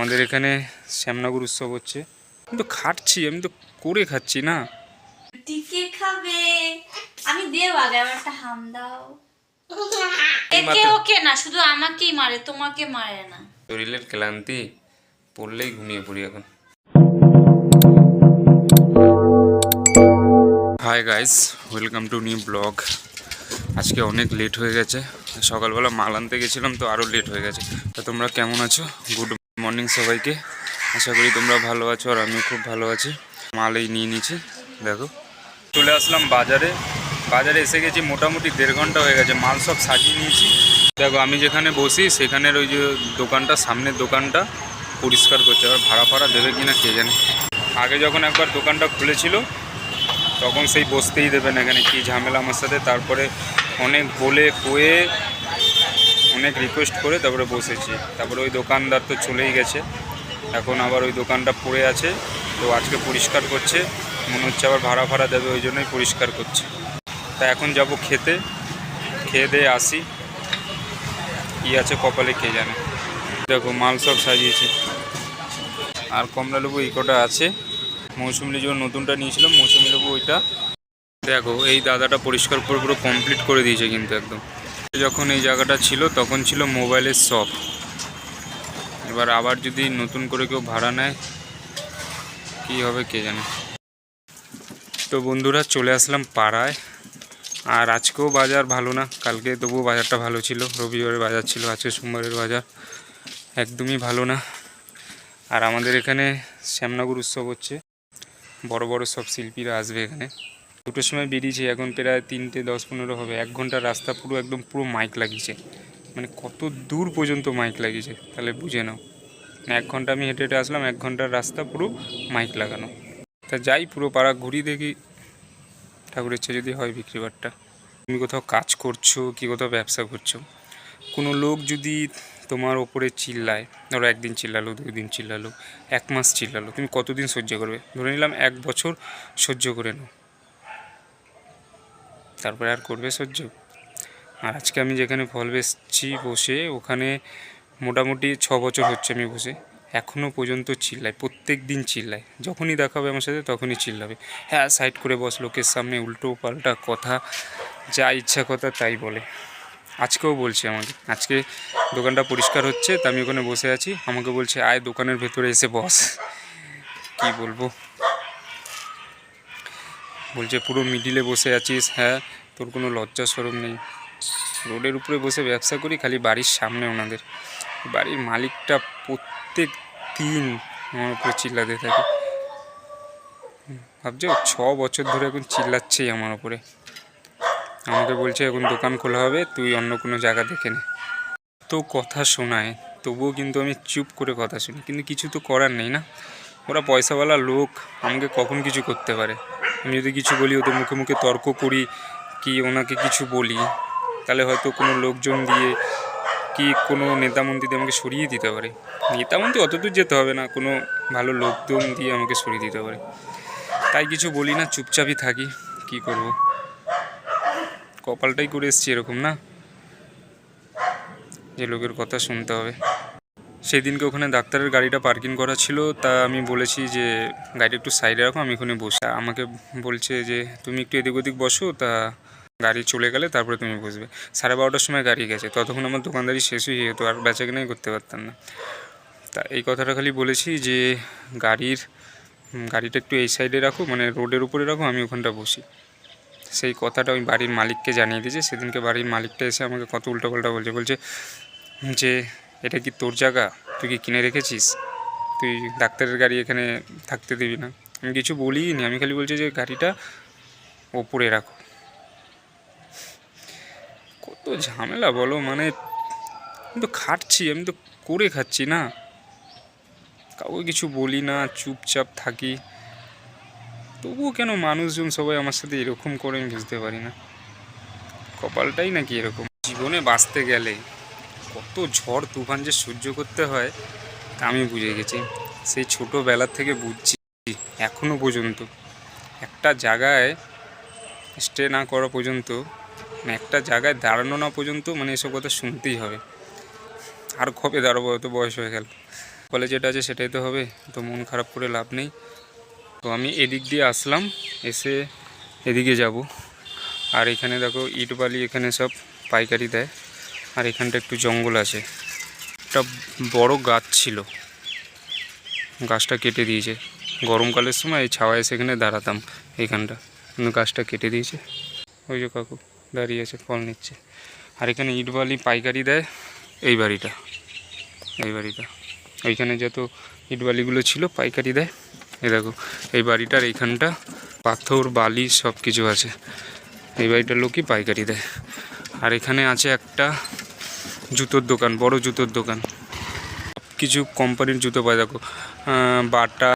আমাদের এখানে শ্যামনগর উৎসব হচ্ছে। আমি তো খাচ্ছি, আমি তো করে খাচ্ছি না। টিকে খাবে, আমি দেও আগে আমার একটা হাম দাও। একে ওকে না, শুধু আমাকেই মারে, তোমাকে মারে না। শরীরের ক্লান্তি পড়লেই ঘুমিয়ে পড়ি এখন। Hi guys, welcome to new blog. আজকে অনেক লেট হয়ে গেছে, সকালবেলা মাল আনতে গেছিলাম তো আরও লেট হয়ে গেছে। তো তোমরা কেমন আছো? গুড মর্নিং সবাইকে। আশা করি তোমরা ভালো আছো আর আমিও খুব ভালো আছি। মাল এই নিয়ে নিয়েছি, দেখো। চলে আসলাম বাজারে এসে গেছি, মোটামুটি 1.5 ঘন্টা হয়ে গেছে। মাল সব সাজিয়ে নিয়েছি। দেখো আমি যেখানে বসি সেখানের ওই যে দোকানটা, সামনের দোকানটা পরিষ্কার করছে। আবার ভাড়া ফাড়া দেবে কিনা কে জানে। আগে যখন একবার দোকানটা খুলেছিল তখন সেই বসতেই দেবে না, এখানে কী ঝামেলা আমার সাথে। তারপরে অনেক বলে কয়ে অনেক রিকোয়েস্ট করে তারপরে বসেছি। তারপরে ওই দোকানদার তো চলেই গেছে, এখন আবার ওই দোকানটা পড়ে আছে। তো আজকে পরিষ্কার করছে, মনে হচ্ছে আবার ভাড়া ফাড়া দেবে, ওই জন্যই পরিষ্কার করছে। তা এখন যাব খেতে, খেয়ে দিয়ে আসি। কী আছে কপালে কে জানে। দেখো মাল সব সাজিয়েছি। আর কমলা লেবু এই কটা আছে। মৌসুমি লেবু নতুনটা নিয়েছিলাম, মৌসুমি লেবু ওইটা। দেখো এই দাদাটা পরিষ্কার করে পুরো কমপ্লিট করে দিয়েছে কিন্তু একদম। যখন এই জায়গাটা ছিল তখন ছিল মোবাইলের শপ। এবার আবার যদি নতুন করে কেউ ভাড়া নেয় কী হবে কে জানে। তো বন্ধুরা চলে আসলাম পাড়ায়। আর আজকেও বাজার ভালো না, কালকে তবুও বাজারটা ভালো ছিল। রবিবারের বাজার ছিল, আজকে সোমবারের বাজার একদমই ভালো না। আর আমাদের এখানে শ্যামনগর উৎসব হচ্ছে, বড় বড় সব শিল্পীরা আসবে এখানে। 2টোর সময় বেরিয়েছি, এখন প্রায় 3টে 10-15 হবে। 1 ঘন্টার রাস্তা পুরো একদম পুরো মাইক লাগিয়েছে, মানে কত দূর পর্যন্ত মাইক লাগিয়েছে তাহলে বুঝে নাও। 1 ঘন্টা আমি হেঁটে হেঁটে আসলাম, 1 ঘন্টার রাস্তা পুরো মাইক লাগানো। তা যাই পুরো পাড়া ঘুরি, দেখি ঠাকুরের ইচ্ছে যদি হয় বিক্রিবাট্টা। তুমি কোথাও কাজ করছো কি কোথাও ব্যবসা করছো, কোনো লোক যদি তোমার ওপরে চিল্লায়, ধরো 1 দিন চিল্লালো, 2 দিন চিল্লালো, 1 মাস চিল্লালো, তুমি কতদিন সহ্য করবে? ধরে নিলাম 1 বছর সহ্য করে নাও, তারপরে আর করবে সহ্য? আর আজকে আমি যেখানে ফল বেচছি বসে, ওখানে মোটামুটি 6 বছর হচ্ছে আমি বসে, এখনও পর্যন্ত চিল্লায়, প্রত্যেক দিন চিল্লায়। যখনই দেখা হবে আমার সাথে তখনই চিল্লাবে, হ্যাঁ সাইড করে বস, লোকের সামনে উল্টো পাল্টা কথা, যা ইচ্ছা কথা তাই বলে। আজকেও বলছে আমাকে, আজকে দোকানটা পরিষ্কার হচ্ছে তা আমি ওখানে বসে আছি, আমাকে বলছে আয় দোকানের ভেতরে এসে বস। কি বলবো, বলছে পুরো মিডিলে বসে আছিস, হ্যাঁ তোর কোনো লজ্জা শরম নেই। রোডের উপরে বসে ব্যবসা করি, খালি বাড়ির সামনে ওনাদের বাড়ির মালিকটা প্রত্যেক দিন আমার উপরে চিল্লাতে থাকে। ভাবছো 6 বছর ধরে এখন চিল্লাচ্ছেই আমার উপরে। আমাকে বলছে এখন দোকান খোলা হবে, তুই অন্য কোনো জায়গা দেখে নে। তো কথা শোনায়, তবুও কিন্তু আমি চুপ করে কথা শুনি, কিন্তু কিছু তো করার নেই না। ওরা পয়সাওয়ালা লোক, আমাকে কখন কিছু করতে পারে। আমি যদি কিছু বলি, ওদের মুখে মুখে তর্ক করি কি ওনাকে কিছু বলি, তাহলে হয়তো কোনো লোকজন দিয়ে কি কোনো নেতামন্ত্রী দিয়ে আমাকে সরিয়ে দিতে পারে। নেতামন্ত্রী অত দূর যেতে হবে না, কোনো ভালো লোকজন দিয়ে আমাকে সরিয়ে দিতে পারে। তাই কিছু বলি না, চুপচাপই থাকি। কি করব, কপালটাই করে এসছি এরকম না যে লোকের কথা শুনতে হবে। সেদিনকে ওখানে ডাক্তারের গাড়িটা পার্কিং করা ছিল, তা আমি বলেছি যে গাড়ি একটু সাইডে রাখো, আমি ওখানে বসে। আমাকে বলছে যে তুমি একটু এদিক ওদিক বসো, তা গাড়ি চলে গেলে তারপরে তুমি বসবে। 12:30টার সময় গাড়ি গেছে, ততক্ষণ আমার দোকানদারি শেষ হয়ে যেত, আর বেচা কেনাই করতে পারতাম না। তা এই কথাটা খালি বলেছি যে গাড়িটা একটু এই সাইডে রাখো, মানে রোডের উপরে রাখো, আমি ওখানটা বসি। সেই কথাটা ওই বাড়ির মালিককে জানিয়ে দিয়েছে। সেদিনকে বাড়ির মালিকটা এসে আমাকে কত উল্টোপাল্টা বলছে যে এটা কি তোর জায়গা, তুই কি কিনে রেখেছিস, তুই ডাক্তারের গাড়ি এখানে থাকতে দিবি না। আমি কিছু বলিনি, আমি খালি বলছি যে গাড়িটা ওপরে রাখো। কত ঝামেলা বলো, মানে আমি তো খাচ্ছি, আমি তো করে খাচ্ছি না, কাউকে কিছু বলি না, চুপচাপ থাকি। তবুও কেন মানুষজন সবাই আমার সাথে এরকম করে আমি বুঝতে পারি না। কপালটাই নাকি এরকম। জীবনে বাঁচতে গেলে কত ঝড় তুফান যে সহ্য করতে হয় তা আমি বুঝে গেছি। সেই ছোটোবেলার থেকে বুঝছি, এখনও পর্যন্ত একটা জায়গায় স্টে না করা পর্যন্ত, একটা জায়গায় দাঁড়ানো না পর্যন্ত, মানে এসব কথা শুনতেই হবে। আর কবে দাঁড়াবো, হয়তো বয়স হয়ে গেল। কপালে যেটা আছে সেটাই তো হবে, তো মন খারাপ করে লাভ নেই। তো আমি এদিক দিয়ে আসলাম, এসে এদিকে যাব। আর এখানে দেখো ইট বালি এখানে সব পাইকারি দেয়। আর এখানটা একটু জঙ্গল আছে, একটা বড় গাছ ছিল, গাছটা কেটে দিয়েছে। গরমকালের সময় এই ছাওয়ায় সেখানে দাঁড়াতাম এইখানটা, কিন্তু গাছটা কেটে দিয়েছে। ওই যে কাকু দাঁড়িয়ে আছে, ফল নিচ্ছে। আর এখানে ইট বালি পাইকারি দেয় এই বাড়িটা, ওইখানে যত ইট বালিগুলো ছিল পাইকারি দেয়। এই দেখো এই বাড়িটার এইখানটা পাথর বালি সব কিছু আছে, এই বাড়িটার লোকই পাইকারি দেয়। আর এখানে আছে একটা জুতোর দোকান, বড় জুতোর দোকান, কিছু কোম্পানির জুতো পায়। দেখো বাটা,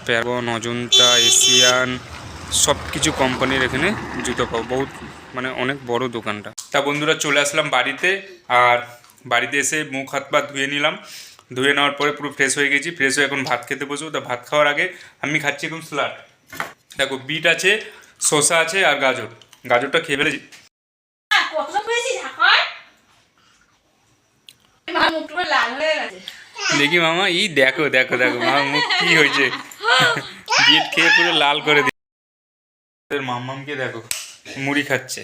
প্যারাগন, অজন্তা, এশিয়ান, সব কিছু কোম্পানির এখানে জুতো পাবো। বহুত মানে অনেক বড় দোকানটা। তা বন্ধুরা চলে আসলাম বাড়িতে, আর বাড়িতে এসে মুখ হাত পা ধুয়ে নিলাম। ধুয়ে নেওয়ার পরে পুরো ফ্রেশ হয়ে গেছি। ফ্রেশ হয়ে এখন ভাত খেতে বসবো। তা ভাত খাওয়ার আগে আমি খাচ্ছি এখন স্যালাড। দেখো বিট আছে, শসা আছে আর গাজর, গাজরটা খেয়ে ফেলেছি। দেখি মামা, ই দেখো দেখো দেখো মামা মুখ কি হয়েছে, বিট খেয়ে পুরো লাল করে দিয়ে। মামামকে দেখো মুড়ি খাচ্ছে।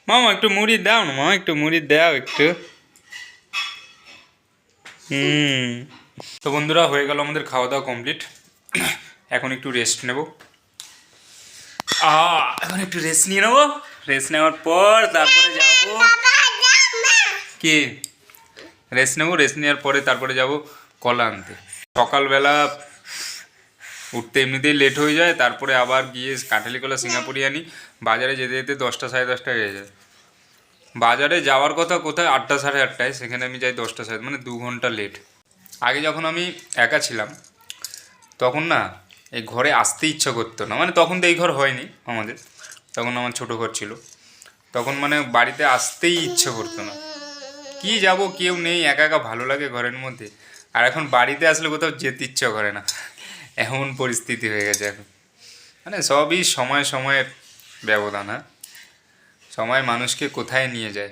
মামা একটু মুড়ি দাও না, মামা একটু মুড়ি দাও একটু। তো বন্ধুরা হয়ে গেল আমাদের খাওয়া দাওয়া কমপ্লিট। এখন একটু রেস্ট নেব। এখন একটু রেস্ট নিয়ে নেবো। রেস্ট নেওয়ার পর তারপরে যাবো কি, রেস্ট নেবো। রেস্ট নেওয়ার পরে তারপরে যাব কলা আনতে। সকালবেলা উঠতে এমনিতেই লেট হয়ে যায়, তারপরে আবার গিয়ে কাঁঠালি কলা সিঙ্গাপুরি আনি। বাজারে যেতে যেতে 10টা সাড়ে 10টা হয়ে যায়। বাজারে যাওয়ার কথা কোথায় 8টা সাড়ে 8টায়, সেখানে আমি যাই 10টা সাড়ে, মানে 2 ঘন্টা লেট। আগে যখন আমি একা ছিলাম তখন না এই ঘরে আসতে ইচ্ছা করতো না, মানে তখন তো এই ঘর হয়নি আমাদের, তখন আমার ছোটো ঘর ছিল। তখন মানে বাড়িতে আসতেই ইচ্ছা করতো না, কি যাব কেউ নেই, একা একা ভালো লাগে ঘরের মধ্যে। আর এখন বাড়িতে আসলে কোথাও যেতে ইচ্ছা করে না, এমন পরিস্থিতি হয়ে গেছে এখন। মানে সবই সময় সময়ের ব্যবধান। হ্যাঁ, সময় মানুষকে কোথায় নিয়ে যায়।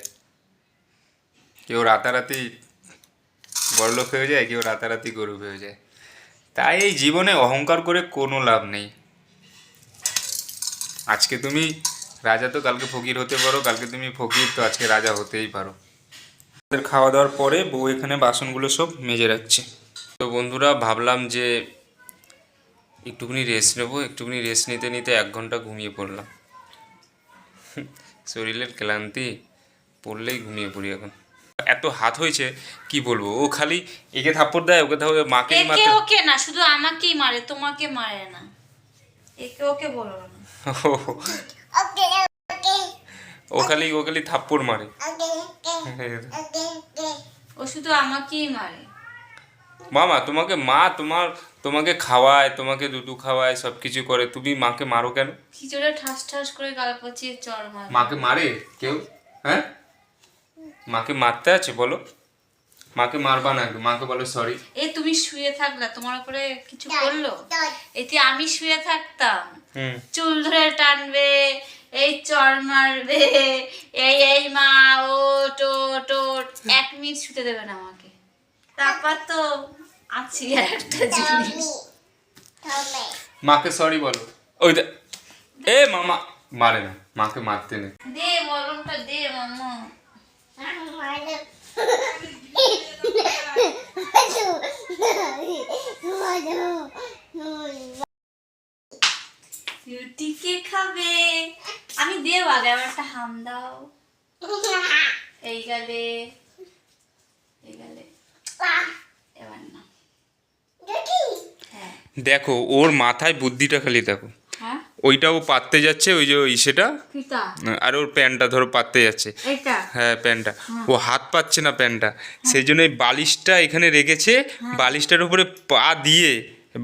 কেউ রাতারাতি বড়লোক হয়ে যায়, কেউ রাতারাতি গরিব হয়ে যায়। তাই এই জীবনে অহংকার করে কোনো লাভ নেই। আজকে তুমি রাজা তো কালকে ফকির হতে পারো, কালকে তুমি ফকির তো আজকে রাজা হতেই পারো। খাওয়া দাওয়ার পরে বউ এখানে বাসনগুলো সব মেজে রাখছে। তো বন্ধুরা ভাবলাম যে একটুখানি রেস্ট নেবো। একটুখানি রেস্ট নিতে নিতে 1 ঘন্টা ঘুমিয়ে পড়লাম। শরীরের ক্লান্তি, পড়লেই ঘুমিয়ে পড়ি এখন। এত হাত হয়েছে কি বলবো, ও খালি একে থাপ্পড় দেয়, ওকে থাপ্পড়, মাকে একে ওকে না, শুধু আমাকেই মারে, তোমাকে মারে না। একে ওকে বলো না। ও খালি থাপ্পড় মারে। ও শুধু আমাকেই মারে। মামা তোমাকে তোমাকে খাওয়ায়, তোমাকে দুধু খাওয়ায়, সব কিছু করে, তুমি মাকে মারো কেন? খিচুড়ে ঠাস ঠাস করে গাল পচিয়ে চড় মারে। মাকে মারে কেউ? হ্যাঁ, মাকে মারতে আছে বলো? মাকে মারবা না, মাকে বলো সরি। এই তুমি শুয়ে থাকলা, তোমার উপরে কিছু করলো? এতে আমি শুয়ে থাকতাম, চুল ধরে টানবে, এই চড় মারবে, এই মা ওট ওট ওট, 1 মিনিট শুতে দেবে না আমাকে। তারপর তো আছি একটা জিনিস। মাকে সরি বলো। ওই এ মামা মারে না, মাকে মারতে নেই। দে বলনটা দে মাম্মা। রুটি কে খাবে? আমি দেব আগে আবার একটা হাম দাও। এই গেলে এবার না। হ্যাঁ দেখো ওর মাথায় বুদ্ধিটা খালি দেখো। হ্যাঁ ওইটা ও পাততে যাচ্ছে, ওই যে সেটা, কিটা আর ওর প্যান্টটা ধরো পাততে যাচ্ছে। এটা হ্যাঁ প্যান্টটা, ও হাত পাচ্ছে না প্যান্টটা, সেই জন্য এই বালিশটা এখানে রেখেছে। বালিশটার উপরে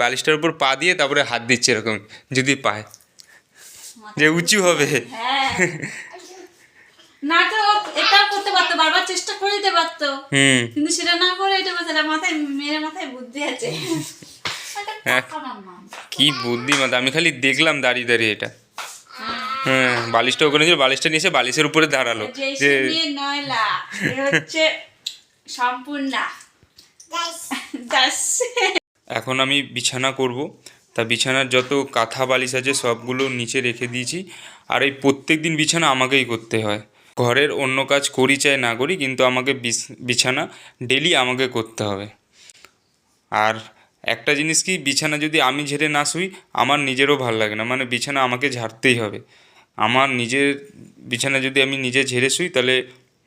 বালিশটার উপর পা দিয়ে তারপরে হাত দিচ্ছে এরকম, যদি পায় যে উঁচু হবে। হ্যাঁ না তো এটা করতে পারতো, বারবার চেষ্টা করে দিতে পারতো, কিন্তু সেটা না করে এটা বলছে মাথায়, মেয়ের মাথায় বুদ্ধি আছে। কি বুদ্ধি মাথা, আমি খালি দেখলাম দাঁড়িয়ে দাঁড়িয়ে এটা। হ্যাঁ বালিশটা ওখানে ছিল, বালিশটা নিয়ে বালিশের উপরে দাঁড়ালো যে নয়লা হচ্ছে সম্পূর্ণ দাস। এখন আমি বিছানা করব। তা বিছানার যত কাঁথা বালিশ আছে সবগুলো নিচে রেখে দিয়েছি। আর এই প্রত্যেক দিন বিছানা আমাকেই করতে হয়। ঘরের অন্য কাজ করি চাই না করি, কিন্তু আমাকে বিছানা ডেলি আমাকে করতে হবে। আর একটা জিনিস কি, বিছানা যদি আমি ঝেড়ে না শুই আমার নিজেরও ভাল লাগে না, মানে বিছানা আমাকে ঝাড়তেই হবে। আমার নিজের বিছানা যদি আমি নিজে ঝেড়ে শুই তাহলে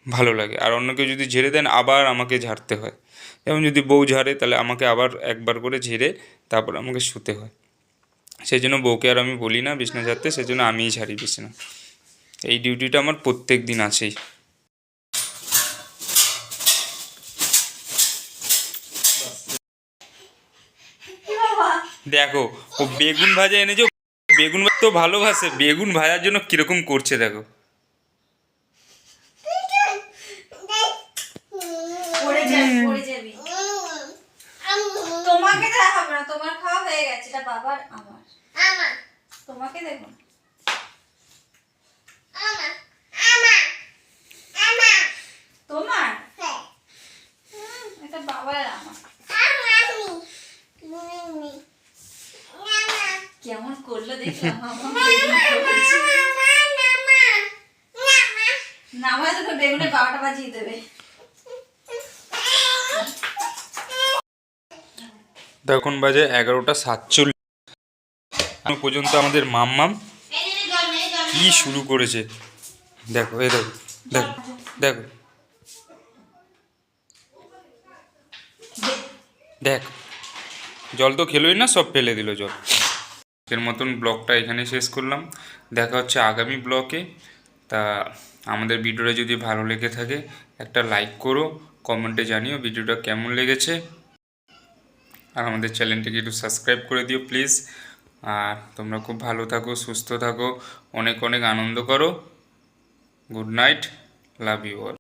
ভালো লাগে, আর অন্য কেউ যদি ঝেড়ে দেন আবার আমাকে ঝাড়তে হয়। যেমন যদি বউ ঝাড়ে তাহলে আমাকে আবার একবার করে ঝেড়ে তারপর আমাকে শুতে হয়। সেই জন্য বউকে আর আমি বলি না বিছানা ঝাড়তে, সেই জন্য আমিই ঝাড়ি বিছানা। এই ডিউটিটা আমার প্রত্যেক দিন আছেই। দেখো ও বেগুন ভাজা এনেছো, বেগুন ভাজা তো ভালোবাসে, বেগুন ভাজার জন্য কিরকম করছে দেখো। পড়ে যাবি, পড়ে যাবি। তোমাকে দেওয়া হবে না, তোমার খাওয়া হয়ে গেছে, এটা বাবার আমার। তোমাকে দেবো না। তোমার এটা বাবার আমার। কেমন করলো দেখলাম। নামায় তোকে বেগুনে 12টা বাজিয়ে দেবে। তখন বাজে 11:47। এখন পর্যন্ত আমাদের মাম্মাম কি শুরু করেছে দেখো, এই দেখো দেখো দেখো দেখ, জল তো খেলোই না, সব ফেলে দিল জল। এর মতন ব্লগটা এখানে শেষ করলাম। দেখা হচ্ছে আগামী ব্লগে। তা আমাদের ভিডিওটা যদি ভালো লেগে থাকে একটা লাইক করো, কমেন্টে জানিও ভিডিওটা কেমন লেগেছে, আর আমাদের চ্যানেলটিকে একটু সাবস্ক্রাইব করে দিও প্লিজ। আর তোমরা খুব ভালো থাকো, সুস্থ থাকো, অনেক অনেক আনন্দ করো। Good night, love you all.